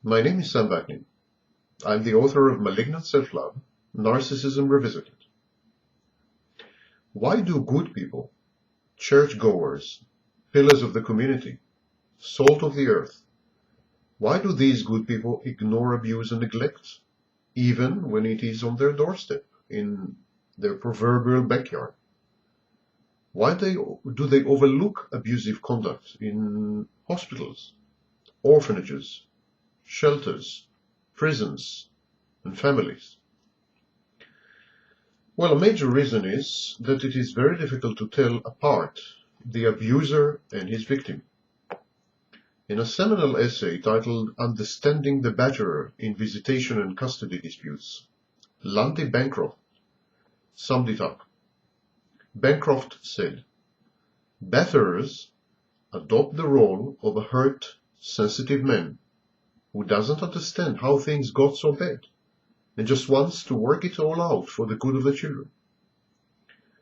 My name is Sam Vaknin. I'm the author of Malignant Self-Love, Narcissism Revisited. Why do good people, churchgoers, pillars of the community, salt of the earth, why do these good people ignore abuse and neglect, even when it is on their doorstep, in their proverbial backyard? Why do they overlook abusive conduct in hospitals, orphanages, shelters, prisons, and families? Well, a major reason is that it is very difficult to tell apart the abuser and his victim. In a seminal essay titled Understanding the Batterer in Visitation and Custody Disputes, Lundy Bancroft summed it up. Bancroft said, "Batterers adopt the role of a hurt, sensitive man who doesn't understand how things got so bad and just wants to work it all out for the good of the children.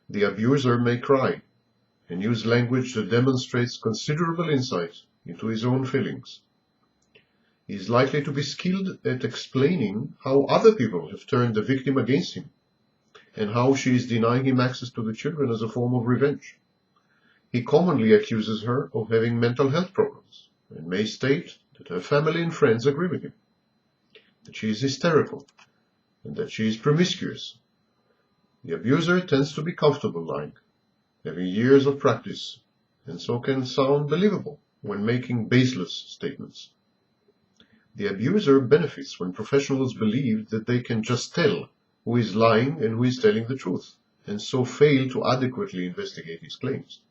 The abuser may cry and use language that demonstrates considerable insight into his own feelings. He is likely to be skilled at explaining how other people have turned the victim against him and how she is denying him access to the children as a form of revenge. He commonly accuses her of having mental health problems and may state that her family and friends agree with him, that she is hysterical, and that she is promiscuous. The abuser tends to be comfortable lying, having years of practice, and so can sound believable when making baseless statements. The abuser benefits when professionals believe that they can just tell who is lying and who is telling the truth, and so fail to adequately investigate his claims.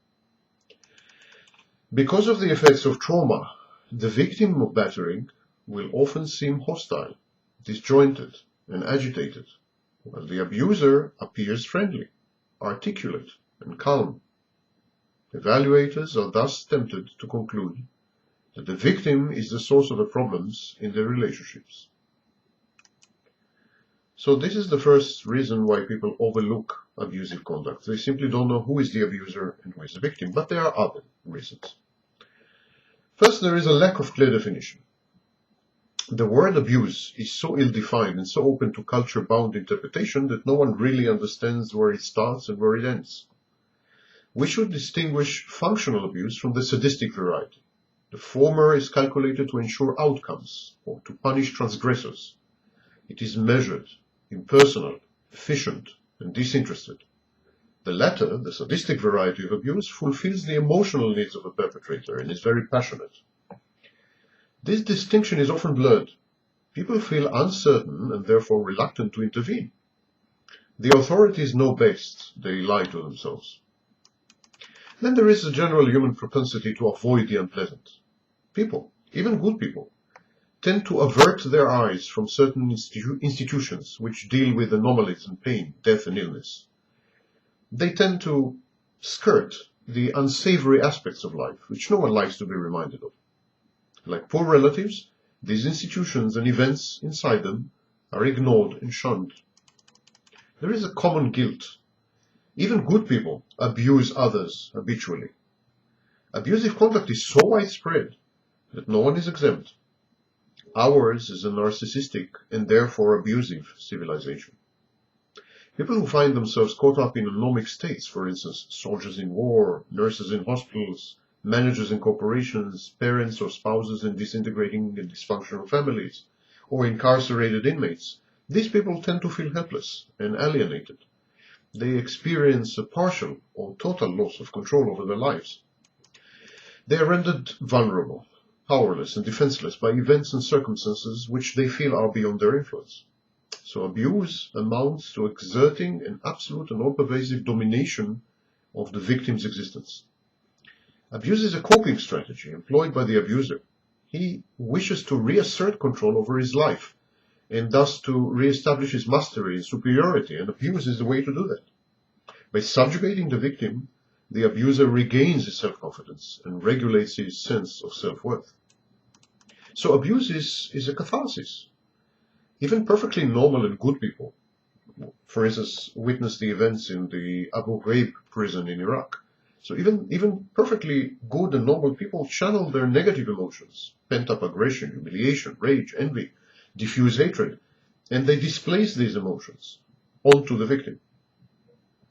Because of the effects of trauma, the victim of battering will often seem hostile, disjointed, and agitated, while the abuser appears friendly, articulate, and calm. Evaluators are thus tempted to conclude that the victim is the source of the problems in their relationships. So this is the first reason why people overlook abusive conduct. They simply don't know who is the abuser and who is the victim, but there are other reasons. First, there is a lack of clear definition. The word abuse is so ill-defined and so open to culture-bound interpretation that no one really understands where it starts and where it ends. We should distinguish functional abuse from the sadistic variety. The former is calculated to ensure outcomes or to punish transgressors. It is measured, impersonal, efficient, and disinterested. The latter, the sadistic variety of abuse, fulfills the emotional needs of a perpetrator and is very passionate. This distinction is often blurred. People feel uncertain and therefore reluctant to intervene. The authorities know best. They lie to themselves. Then there is a general human propensity to avoid the unpleasant. People, even good people, tend to avert their eyes from certain institutions which deal with anomalies and pain, death and illness. They tend to skirt the unsavory aspects of life, which no one likes to be reminded of. Like poor relatives, these institutions and events inside them are ignored and shunned. There is a common guilt. Even good people abuse others habitually. Abusive conduct is so widespread that no one is exempt. Ours is a narcissistic and therefore abusive civilization. People who find themselves caught up in anomic states, for instance, soldiers in war, nurses in hospitals, managers in corporations, parents or spouses in disintegrating and dysfunctional families, or incarcerated inmates, these people tend to feel helpless and alienated. They experience a partial or total loss of control over their lives. They are rendered vulnerable, powerless, and defenseless by events and circumstances which they feel are beyond their influence. So abuse amounts to exerting an absolute and all-pervasive domination of the victim's existence. Abuse is a coping strategy employed by the abuser. He wishes to reassert control over his life and thus to reestablish his mastery and superiority, and abuse is the way to do that. By subjugating the victim, the abuser regains his self-confidence and regulates his sense of self-worth. So abuse is a catharsis. Even perfectly normal and good people, for instance, witness the events in the Abu Ghraib prison in Iraq, So even perfectly good and normal people channel their negative emotions, pent-up aggression, humiliation, rage, envy, diffuse hatred, and they displace these emotions onto the victim.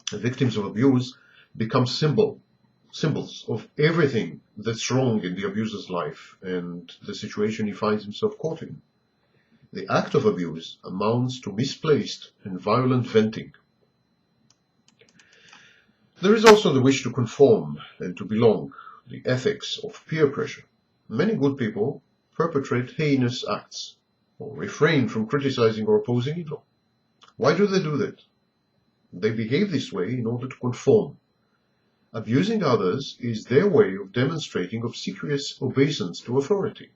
The victims of abuse become symbols of everything that's wrong in the abuser's life and the situation he finds himself caught in. The act of abuse amounts to misplaced and violent venting. There is also the wish to conform and to belong, the ethics of peer pressure. Many good people perpetrate heinous acts or refrain from criticizing or opposing evil. Why do they do that? They behave this way in order to conform. Abusing others is their way of demonstrating obsequious obeisance to authority,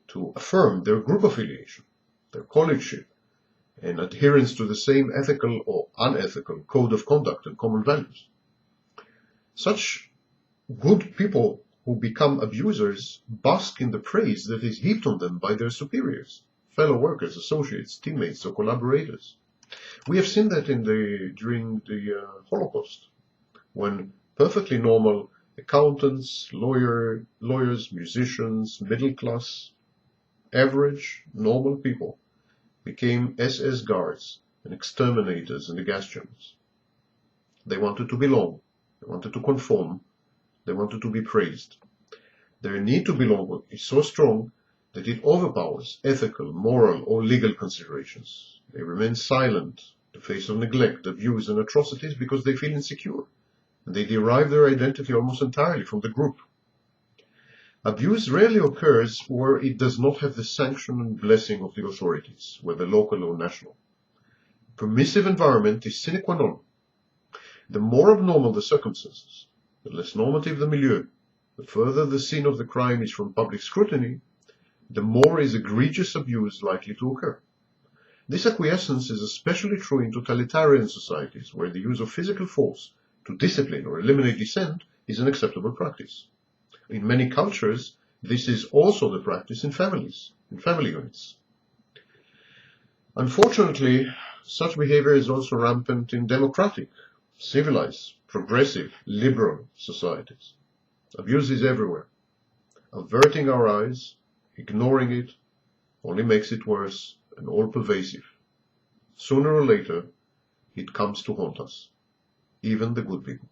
to affirm their group affiliation, their colleagueship, and adherence to the same ethical or unethical code of conduct and common values. Such good people who become abusers bask in the praise that is heaped on them by their superiors, fellow workers, associates, teammates, or collaborators. We have seen that during the Holocaust, when perfectly normal accountants, lawyers, musicians, middle class, average, normal people became SS guards and exterminators in the gas chambers. They wanted to belong. They wanted to conform. They wanted to be praised. Their need to belong is so strong that it overpowers ethical, moral, or legal considerations. They remain silent in the face of neglect, abuse, and atrocities because they feel insecure, and they derive their identity almost entirely from the group. Abuse rarely occurs where it does not have the sanction and blessing of the authorities, whether local or national. Permissive environment is sine qua non. The more abnormal the circumstances, the less normative the milieu, the further the scene of the crime is from public scrutiny, the more is egregious abuse likely to occur. This acquiescence is especially true in totalitarian societies, where the use of physical force to discipline or eliminate dissent is an acceptable practice. In many cultures, this is also the practice in families, in family units. Unfortunately, such behavior is also rampant in democratic, civilized, progressive, liberal societies. Abuse is everywhere. Averting our eyes, ignoring it, only makes it worse and all-pervasive. Sooner or later, it comes to haunt us, even the good people.